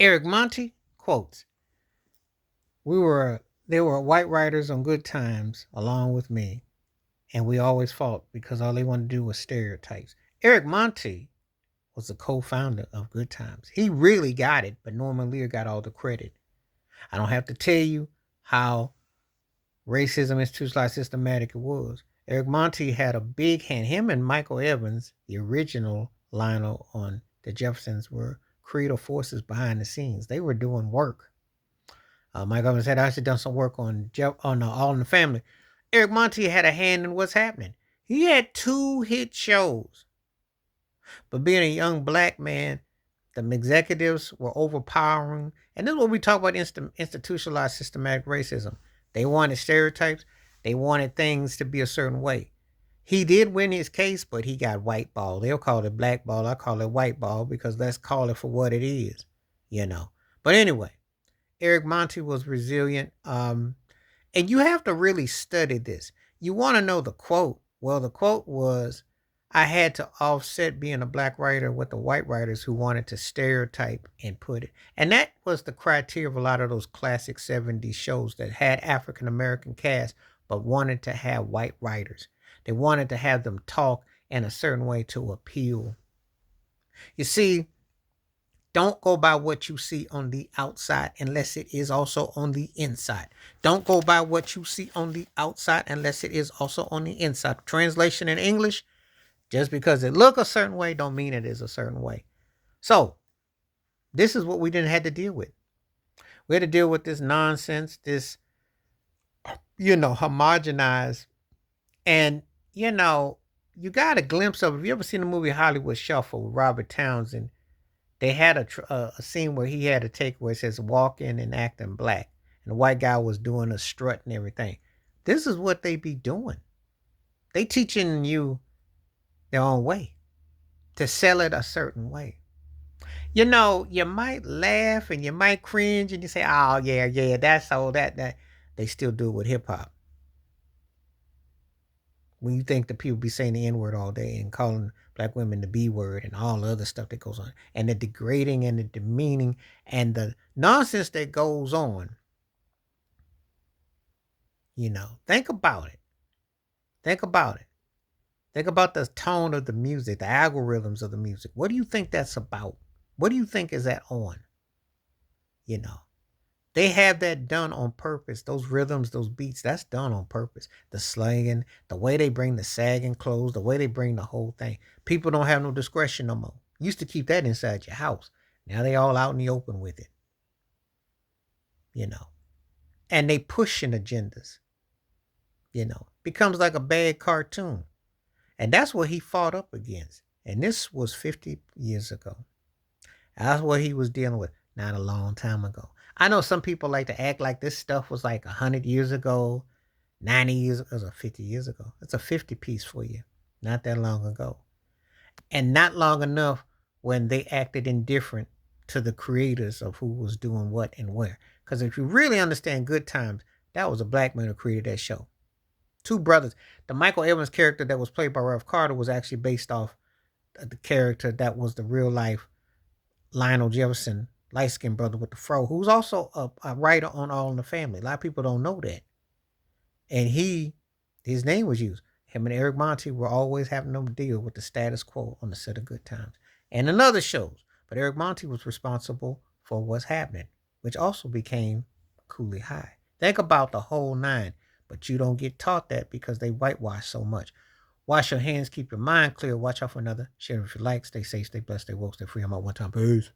Eric Monte quotes, there were white writers on Good Times along with me, and we always fought because all they wanted to do was stereotypes. Eric Monte was the co-founder of Good Times. He really got it, but Norman Lear got all the credit. I don't have to tell you how racism institutionalized systematic it was. Eric Monte had a big hand. Him and Michael Evans, the original Lionel on the Jeffersons, were creative forces behind the scenes. They were doing work. Michael Evans had actually done some work on All in the Family. Eric Monte had a hand in what's happening. He had two hit shows, but being a young black man, the executives were overpowering. And this is what we talk about institutionalized systematic racism. They wanted stereotypes. They wanted things to be a certain way. He did win his case, but he got white ball. They'll call it black ball. I call it white ball because let's call it for what it is, you know. But anyway, Eric Monte was resilient. And you have to really study this. You want to know the quote. Well, the quote was, I had to offset being a black writer with the white writers who wanted to stereotype and put it. And that was the criteria of a lot of those classic 70s shows that had African American cast but wanted to have white writers. They wanted to have them talk in a certain way to appeal. You see, don't go by what you see on the outside unless it is also on the inside. Don't go by what you see on the outside unless it is also on the inside. Translation in English, just because it look a certain way don't mean it is a certain way. So, this is what we didn't have to deal with. We had to deal with this nonsense, this, homogenized. And, you got a glimpse of, have you ever seen the movie Hollywood Shuffle with Robert Townsend? They had a scene where he had to take where it says walk in and act in black. And the white guy was doing a strut and everything. This is what they be doing. They teaching you their own way to sell it a certain way. You might laugh and you might cringe and you say, oh, yeah, that's all that. They still do it with hip hop. When you think the people be saying the N word all day and calling black women the B word and all the other stuff that goes on, and the degrading and the demeaning and the nonsense that goes on, think about it. Think about it. Think about the tone of the music, the algorithms of the music. What do you think that's about? What do you think is that on? You know, they have that done on purpose. Those rhythms, those beats, that's done on purpose. The slanging, the way they bring the sagging clothes, the way they bring the whole thing. People don't have no discretion no more. Used to keep that inside your house. Now they all out in the open with it. You know. And they pushing agendas. Becomes like a bad cartoon. And that's what he fought up against. And this was 50 years ago. That's what he was dealing with, not a long time ago. I know some people like to act like this stuff was like 100 years ago, 90 years ago, or 50 years ago. It's a 50 piece for you, not that long ago. And not long enough when they acted indifferent to the creators of who was doing what and where. Because if you really understand Good Times, that was a black man who created that show. Two brothers. The Michael Evans character that was played by Ralph Carter was actually based off the character that was the real life Lionel Jefferson, light skinned brother with the fro, who's also a writer on All in the Family. A lot of people don't know that. And his name was used. Him and Eric Monte were always having to deal with the status quo on the set of Good Times and in other shows. But Eric Monte was responsible for what's happening, which also became Cooley High. Think about the whole nine, but you don't get taught that because they whitewash so much. Wash your hands, keep your mind clear, watch out for another. Share if you like, stay safe, stay blessed, stay woke, stay free. I'm out one time. Peace.